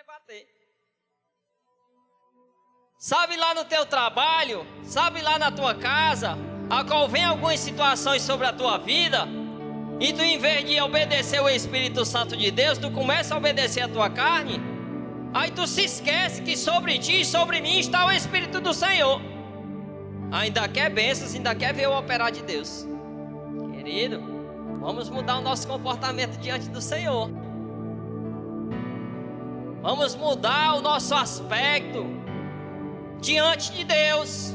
bater. Sabe lá no teu trabalho, sabe lá na tua casa, a qual vem algumas situações sobre a tua vida, e tu, em vez de obedecer o Espírito Santo de Deus, tu começa a obedecer a tua carne. Aí tu se esquece que sobre ti e sobre mim está o Espírito do Senhor. Ainda quer bênçãos, ainda quer ver o operar de Deus. Querido, vamos mudar o nosso comportamento diante do Senhor. Vamos mudar o nosso aspecto diante de Deus.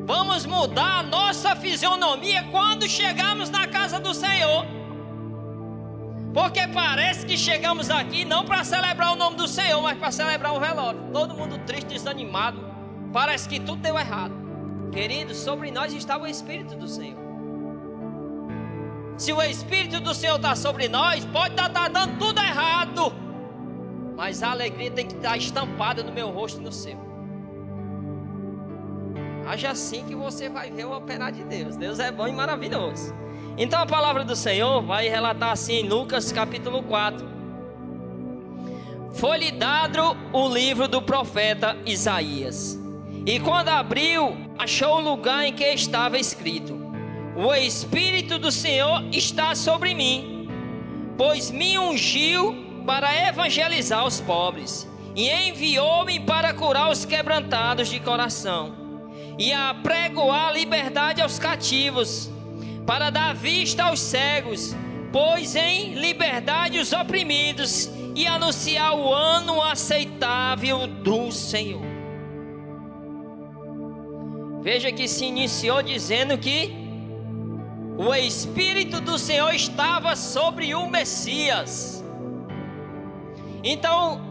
Vamos mudar a nossa fisionomia quando chegarmos na casa do Senhor. Porque parece que chegamos aqui não para celebrar o nome do Senhor, mas para celebrar o velório. Todo mundo triste, desanimado. Parece que tudo deu errado. Queridos, sobre nós estava o Espírito do Senhor. Se o Espírito do Senhor está sobre nós, pode estar dando tudo errado, mas a alegria tem que estar estampada no meu rosto e no seu. Haja assim que você vai ver o operar de Deus. Deus é bom e maravilhoso. Então a palavra do Senhor vai relatar assim em Lucas capítulo 4. Foi-lhe dado o livro do profeta Isaías. E quando abriu, achou o lugar em que estava escrito: o Espírito do Senhor está sobre mim, pois me ungiu para evangelizar os pobres, e enviou-me para curar os quebrantados de coração, e a apregoar liberdade aos cativos, para dar vista aos cegos, pôs em liberdade os oprimidos, e anunciar o ano aceitável do Senhor. Veja que se iniciou dizendo que o Espírito do Senhor estava sobre o Messias. Então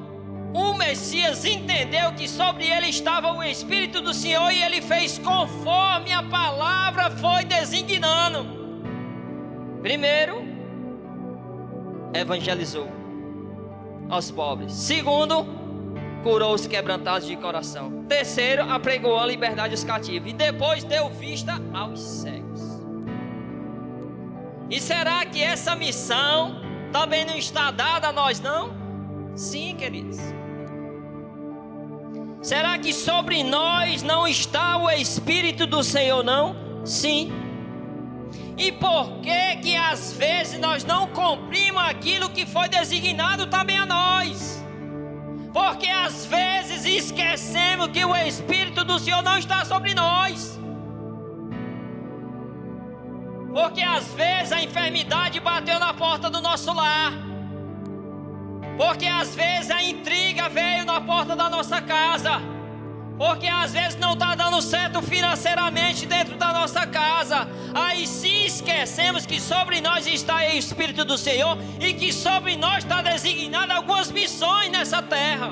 o Messias entendeu que sobre ele estava o Espírito do Senhor, e ele fez conforme a palavra foi designando. Primeiro, evangelizou aos pobres. Segundo, curou os quebrantados de coração. Terceiro, apregou a liberdade aos cativos. E depois deu vista aos cegos. E será que essa missão também não está dada a nós, não? Sim, queridos. Será que sobre nós não está o Espírito do Senhor, não? Sim. E por que às vezes nós não cumprimos aquilo que foi designado também a nós? Porque às vezes esquecemos que o Espírito do Senhor não está sobre nós. Porque às vezes a enfermidade bateu na porta do nosso lar. Porque às vezes a intriga veio na porta da nossa casa. Porque às vezes não está dando certo financeiramente dentro da nossa casa. Aí sim esquecemos que sobre nós está o Espírito do Senhor, e que sobre nós está designado algumas missões nessa terra.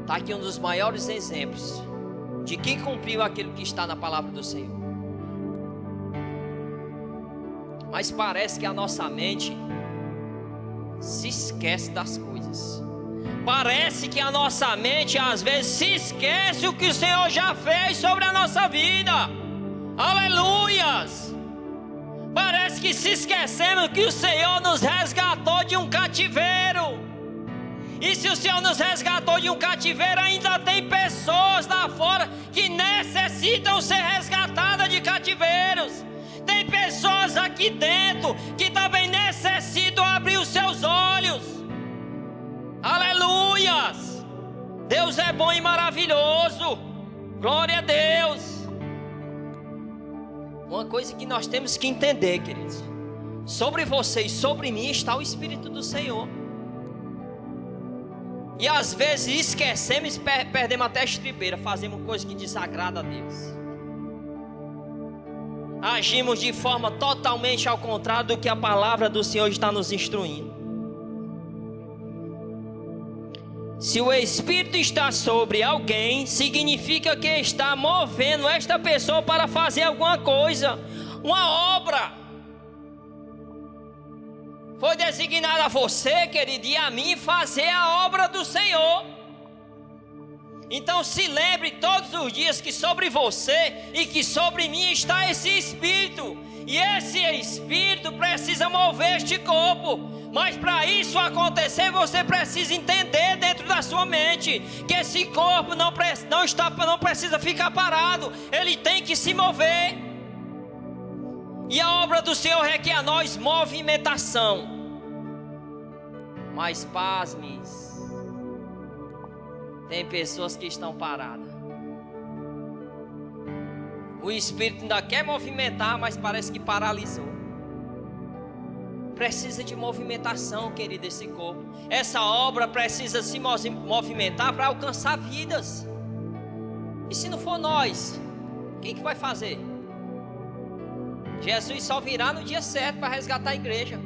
Está aqui um dos maiores exemplos de quem cumpriu aquilo que está na palavra do Senhor. Mas parece que a nossa mente se esquece das coisas. Parece que a nossa mente às vezes se esquece o que o Senhor já fez sobre a nossa vida. Aleluias! Parece que se esquecemos que o Senhor nos resgatou de um cativeiro. E se o Senhor nos resgatou de um cativeiro, ainda tem pessoas lá fora que necessitam ser resgatadas de cativeiros. Tem pessoas aqui dentro que também necessitam abrir os seus olhos. Aleluias! Deus é bom e maravilhoso. Glória a Deus. Uma coisa que nós temos que entender, queridos: sobre você e sobre mim está o Espírito do Senhor. E às vezes esquecemos e perdemos até a estribeira, fazemos coisas que desagradam a Deus. Agimos de forma totalmente ao contrário do que a palavra do Senhor está nos instruindo. Se o Espírito está sobre alguém, significa que está movendo esta pessoa para fazer alguma coisa, uma obra. Foi designado a você, querido, e a mim fazer a obra do Senhor. Então se lembre todos os dias que sobre você e que sobre mim está esse Espírito, E esse espírito precisa mover este corpo. Mas para isso acontecer, você precisa entender dentro da sua mente que esse corpo não precisa ficar parado. Ele tem que se mover. E a obra do Senhor requer a nós movimentação. Mas pasme, tem pessoas que estão paradas. O espírito ainda quer movimentar, mas parece que paralisou. Precisa de movimentação, querido, esse corpo. Essa obra precisa se movimentar para alcançar vidas. E se não for nós, quem que vai fazer? Jesus só virá no dia certo para resgatar a igreja.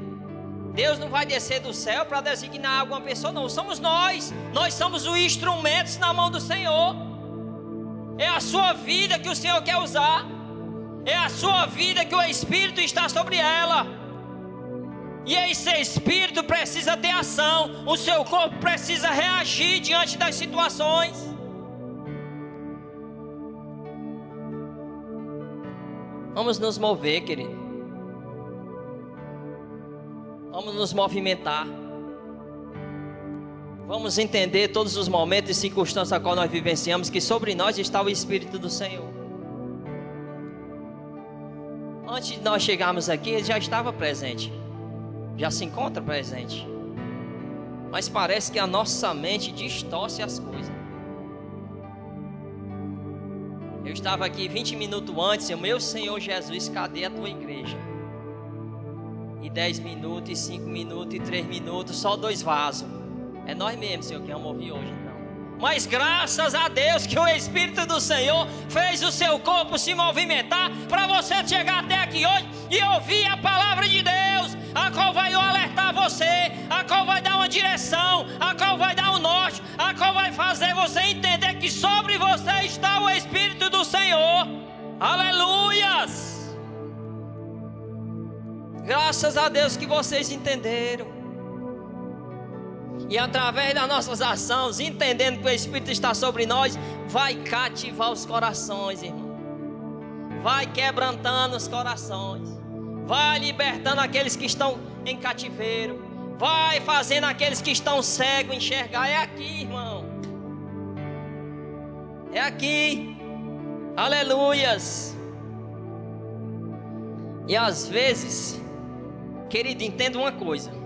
Deus não vai descer do céu para designar alguma pessoa, não. Somos nós. Nós somos os instrumentos na mão do Senhor. É a sua vida que o Senhor quer usar. É a sua vida que o Espírito está sobre ela. E esse Espírito precisa ter ação. O seu corpo precisa reagir diante das situações. Vamos nos mover, querido. Vamos nos movimentar. Vamos entender todos os momentos e circunstâncias a qual nós vivenciamos, que sobre nós está o Espírito do Senhor. Antes de nós chegarmos aqui, ele já estava presente. Já se encontra presente. Mas parece que a nossa mente distorce as coisas. Eu estava aqui 20 minutos antes, e o meu Senhor Jesus, cadê a tua igreja? E 10 minutos, e 5 minutos, e 3 minutos, só 2 vasos. É nós mesmos, Senhor, que vamos ouvir hoje, então. Mas graças a Deus que o Espírito do Senhor fez o seu corpo se movimentar para você chegar até aqui hoje e ouvir a palavra de Deus, a qual vai alertar você, a qual vai dar uma direção, a qual vai dar um norte, a qual vai fazer você entender que sobre você está o Espírito do Senhor. Aleluias! Graças a Deus que vocês entenderam. E através das nossas ações, entendendo que o Espírito está sobre nós, vai cativar os corações, irmão. Vai quebrantando os corações. Vai libertando aqueles que estão em cativeiro. Vai fazendo aqueles que estão cegos enxergar. É aqui, irmão. É aqui. Aleluias. E às vezes, querido, entenda uma coisa.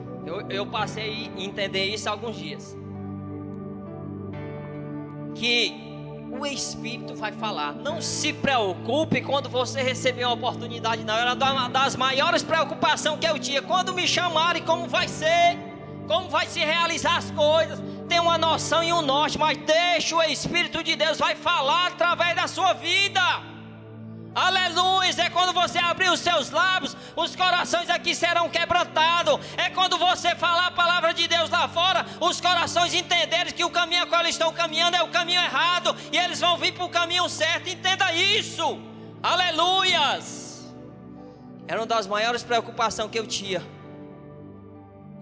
Eu passei a entender isso há alguns dias. Que o Espírito vai falar. Não se preocupe quando você receber uma oportunidade. Não, era uma das maiores preocupações que eu tinha. Quando me chamarem, como vai ser? Como vai se realizar as coisas? Tem uma noção e um norte, mas deixa o Espírito de Deus vai falar através da sua vida. Aleluia, é quando você abrir os seus lábios, os corações aqui serão quebrantados. É quando você falar a palavra de Deus lá fora, os corações entenderem que o caminho a qual eles estão caminhando é o caminho errado, e eles vão vir para o caminho certo. Entenda isso. Aleluias. Era uma das maiores preocupações que eu tinha.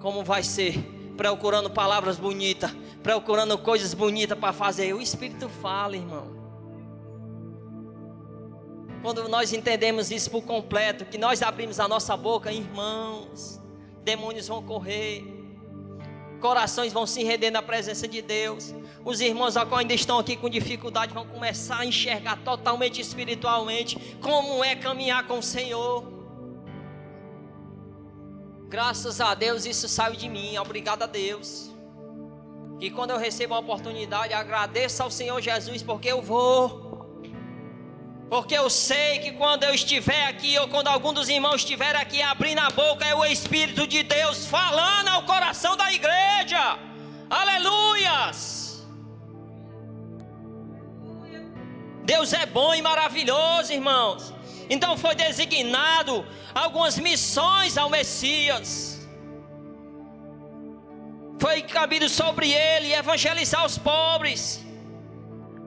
Como vai ser? Procurando palavras bonitas, procurando coisas bonitas para fazer. O Espírito fala, irmão. Quando nós entendemos isso por completo, que nós abrimos a nossa boca, irmãos, demônios vão correr, corações vão se render na presença de Deus. Os irmãos que ainda estão aqui com dificuldade vão começar a enxergar totalmente espiritualmente como é caminhar com o Senhor. Graças a Deus isso saiu de mim, obrigado a Deus. E quando eu recebo a oportunidade, agradeço ao Senhor Jesus, porque eu vou. Porque eu sei que quando eu estiver aqui, ou quando algum dos irmãos estiver aqui abrindo a boca, é o Espírito de Deus falando ao coração da igreja. Aleluias! Deus é bom e maravilhoso, irmãos. Então foi designado algumas missões ao Messias. Foi cabido sobre ele evangelizar os pobres,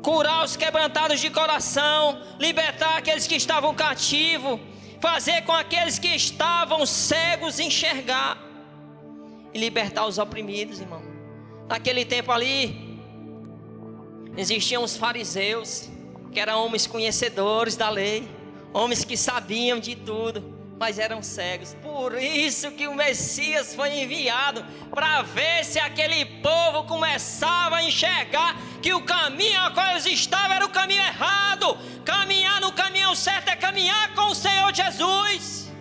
curar os quebrantados de coração, libertar aqueles que estavam cativos, fazer com aqueles que estavam cegos enxergar e libertar os oprimidos, irmão. Naquele tempo ali existiam os fariseus, que eram homens conhecedores da lei, homens que sabiam de tudo, mas eram cegos. Por isso que o Messias foi enviado, para ver se aquele povo começava a enxergar que o caminho a qual eles estavam era o caminho errado. Caminhar no caminho certo é caminhar com o Senhor Jesus.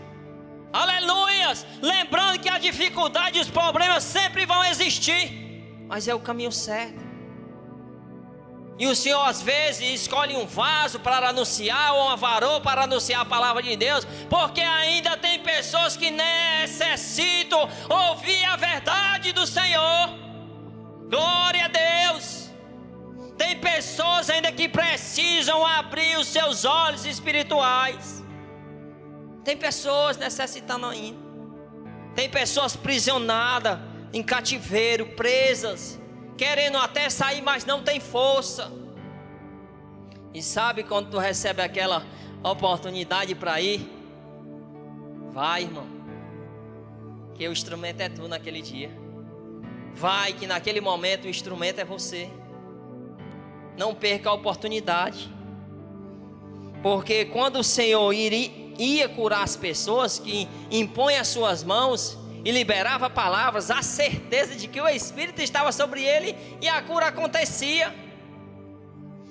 Aleluias! Lembrando que a dificuldade e os problemas sempre vão existir, mas é o caminho certo. E o Senhor às vezes escolhe um vaso para anunciar, ou uma varoa para anunciar a palavra de Deus, porque ainda tem pessoas que necessitam ouvir a verdade do Senhor. Glória a Deus. Tem pessoas ainda que precisam abrir os seus olhos espirituais. Tem pessoas necessitando ainda. Tem pessoas prisionadas em cativeiro, presas, querendo até sair, mas não tem força. E sabe quando tu recebe aquela oportunidade para ir? Vai, irmão, que o instrumento é tu naquele dia. Vai, que naquele momento o instrumento é você. Não perca a oportunidade, porque quando o Senhor ia curar as pessoas, que impõe as suas mãos e liberava palavras, a certeza de que o Espírito estava sobre ele e a cura acontecia.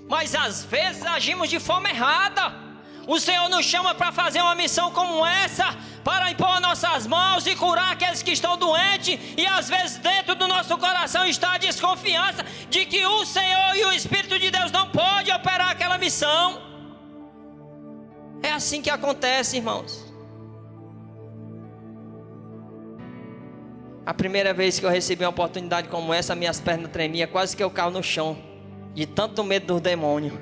Mas às vezes agimos de forma errada. O Senhor nos chama para fazer uma missão como essa, para impor nossas mãos e curar aqueles que estão doentes, e às vezes dentro do nosso coração está a desconfiança de que o Senhor e o Espírito de Deus não podem operar aquela missão. É assim que acontece, irmãos. A primeira vez que eu recebi uma oportunidade como essa, minhas pernas tremiam, quase que eu caio no chão, de tanto medo do demônio.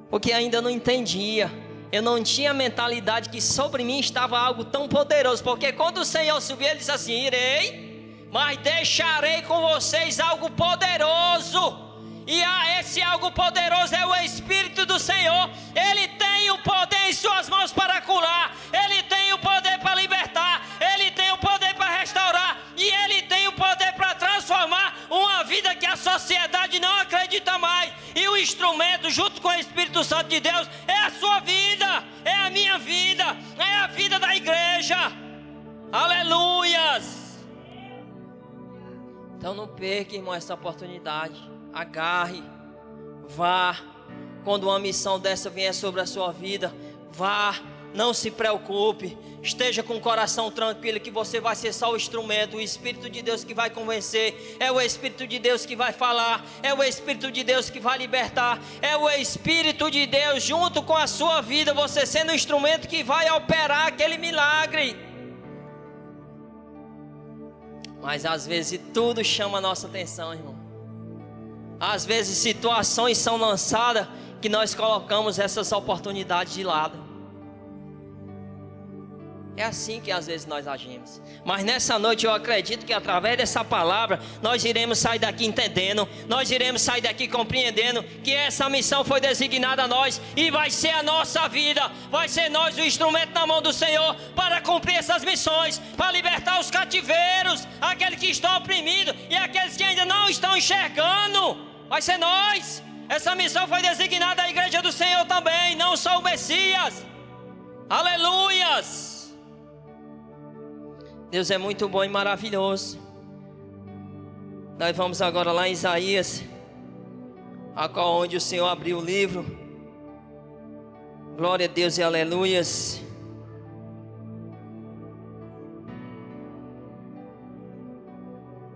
Porque ainda não entendia, eu não tinha mentalidade que sobre mim estava algo tão poderoso. Porque quando o Senhor subiu, ele disse assim: irei, mas deixarei com vocês algo poderoso. E esse algo poderoso é o Espírito do Senhor. Ele tem o poder em suas mãos para curar, ele tem o poder para libertar, ele tem o poder para restaurar, e ele tem o poder para transformar uma vida que a sociedade não acredita mais. E o instrumento, junto com o Espírito Santo de Deus, é a sua vida, é a minha vida, é a vida da igreja. Aleluias! Então não perca, irmão, essa oportunidade. Agarre, vá. Quando uma missão dessa vier sobre a sua vida, vá, não se preocupe, esteja com o coração tranquilo, que você vai ser só o instrumento. O Espírito de Deus que vai convencer, é o Espírito de Deus que vai falar, é o Espírito de Deus que vai libertar, é o Espírito de Deus junto com a sua vida, você sendo o instrumento que vai operar aquele milagre. Mas às vezes tudo chama a nossa atenção, irmão. Às vezes situações são lançadas que nós colocamos essas oportunidades de lado. É assim que às vezes nós agimos. Mas nessa noite eu acredito que através dessa palavra nós iremos sair daqui entendendo, nós iremos sair daqui compreendendo que essa missão foi designada a nós e vai ser a nossa vida, vai ser nós o instrumento na mão do Senhor para cumprir essas missões, para libertar os cativeiros, aqueles que estão oprimidos e aqueles que ainda não estão enxergando. Vai ser nós. Essa missão foi designada à igreja do Senhor também, não só o Messias. Aleluias! Deus é muito bom e maravilhoso. Nós vamos agora lá em Isaías, onde o Senhor abriu o livro. Glória a Deus e aleluias.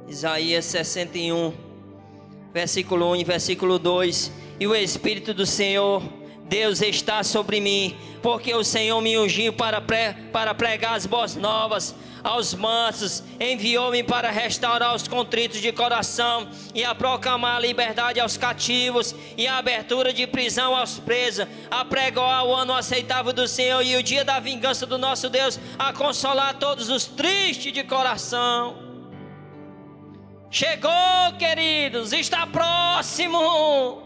Isaías 61, versículo 1 e versículo 2. E o Espírito do Senhor Deus está sobre mim, porque o Senhor me ungiu para pregar as boas novas aos mansos, enviou-me para restaurar os contritos de coração e a proclamar a liberdade aos cativos e a abertura de prisão aos presos, a pregoar o ano aceitável do Senhor e o dia da vingança do nosso Deus, a consolar todos os tristes de coração. Chegou, queridos, está próximo.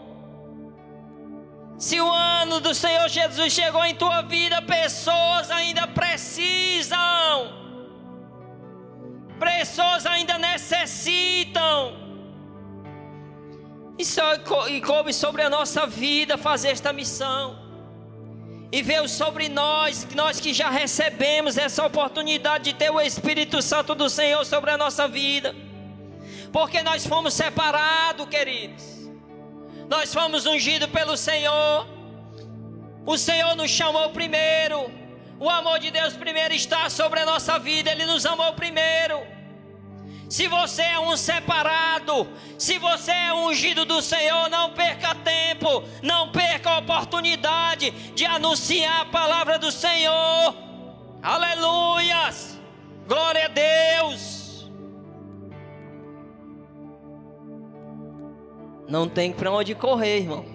Se o ano do Senhor Jesus chegou em tua vida, pessoas ainda precisam, pessoas ainda necessitam, e coube sobre a nossa vida fazer esta missão. E veio sobre nós que já recebemos essa oportunidade de ter o Espírito Santo do Senhor sobre a nossa vida. Porque nós fomos separados, queridos. Nós fomos ungidos pelo Senhor. O Senhor nos chamou primeiro. O amor de Deus primeiro está sobre a nossa vida. Ele nos amou primeiro. Se você é um separado, se você é ungido do Senhor, não perca tempo, não perca a oportunidade de anunciar a palavra do Senhor. Aleluias! Glória a Deus! Não tem para onde correr, irmão.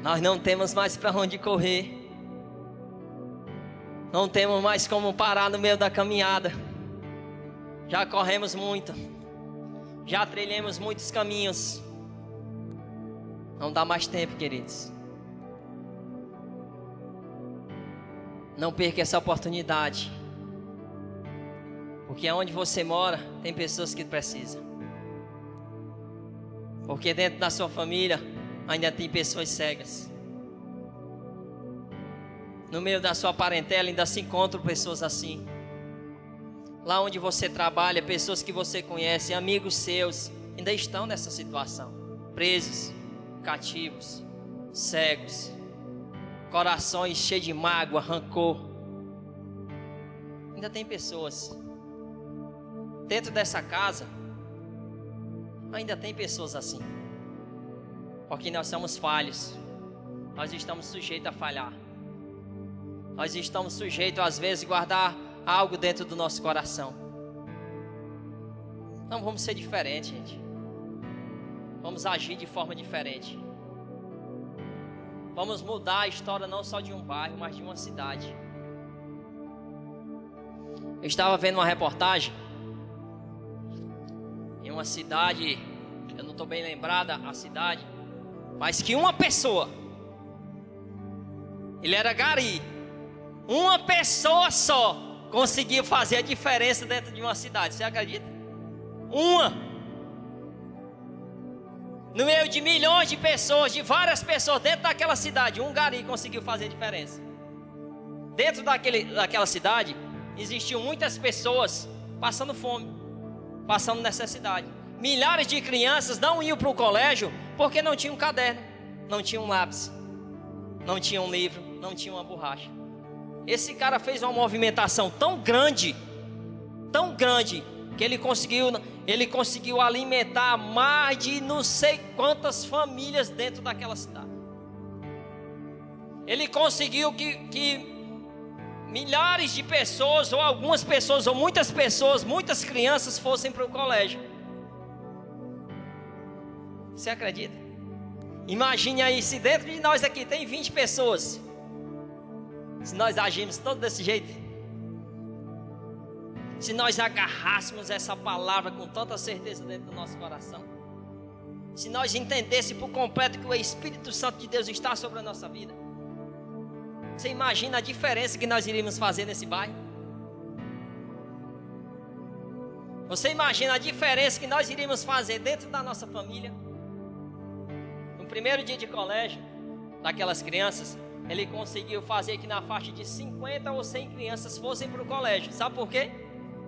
Nós não temos mais para onde correr. Não temos mais como parar no meio da caminhada. Já corremos muito. Já trilhamos muitos caminhos. Não dá mais tempo, queridos. Não perca essa oportunidade. Porque onde você mora, tem pessoas que precisam. Porque dentro da sua família, ainda tem pessoas cegas. No meio da sua parentela, ainda se encontram pessoas assim. Lá onde você trabalha, pessoas que você conhece, amigos seus, ainda estão nessa situação. Presos, cativos, cegos, corações cheios de mágoa, rancor. Ainda tem pessoas. Dentro dessa casa, ainda tem pessoas assim. Porque nós somos falhos. Nós estamos sujeitos a falhar. Nós estamos sujeitos, às vezes, a guardar algo dentro do nosso coração. Não vamos ser diferentes, gente. Vamos agir de forma diferente. Vamos mudar a história não só de um bairro, mas de uma cidade. Eu estava vendo uma reportagem em uma cidade, eu não estou bem lembrada a cidade, mas que uma pessoa, ele era gari, uma pessoa só conseguiu fazer a diferença dentro de uma cidade. Você acredita? Uma. No meio de milhões de pessoas, de várias pessoas dentro daquela cidade, um gari conseguiu fazer a diferença. Dentro daquela cidade, existiam muitas pessoas passando fome, passando necessidade. Milhares de crianças não iam para o colégio porque não tinham um caderno, não tinham um lápis, não tinham um livro, não tinham uma borracha. Esse cara fez uma movimentação tão grande, que ele conseguiu alimentar mais de não sei quantas famílias dentro daquela cidade. Ele conseguiu que milhares de pessoas, ou algumas pessoas, ou muitas pessoas, muitas crianças fossem para o colégio. Você acredita? Imagine aí, se dentro de nós aqui tem 20 pessoas, se nós agirmos todo desse jeito, se nós agarrássemos essa palavra com tanta certeza dentro do nosso coração, se nós entendêssemos por completo que o Espírito Santo de Deus está sobre a nossa vida, você imagina a diferença que nós iríamos fazer nesse bairro? Você imagina a diferença que nós iríamos fazer dentro da nossa família? No primeiro dia de colégio daquelas crianças, ele conseguiu fazer que na faixa de 50 ou 100 crianças fossem para o colégio. Sabe por quê?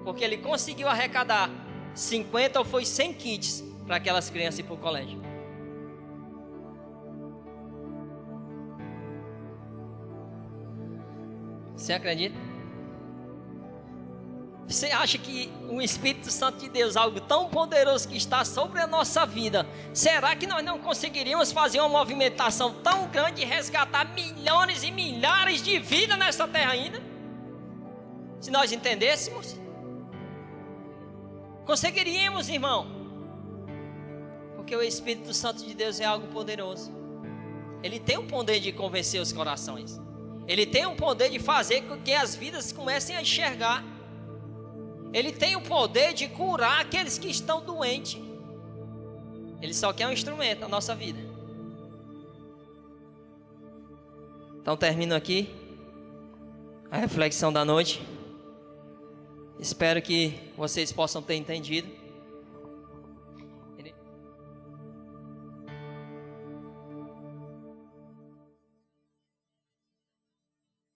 Porque ele conseguiu arrecadar 50 ou foi 100 kits para aquelas crianças ir para o colégio. Você acredita? Você acha que o Espírito Santo de Deus, algo tão poderoso que está sobre a nossa vida, será que nós não conseguiríamos fazer uma movimentação tão grande e resgatar milhões e milhares de vidas nessa terra ainda? Se nós entendêssemos, conseguiríamos, irmão. Porque o Espírito Santo de Deus é algo poderoso. Ele tem o poder de convencer os corações. Ele tem o poder de fazer com que as vidas comecem a enxergar. Ele tem o poder de curar aqueles que estão doentes. Ele só quer um instrumento na nossa vida. Então termino aqui a reflexão da noite. Espero que vocês possam ter entendido.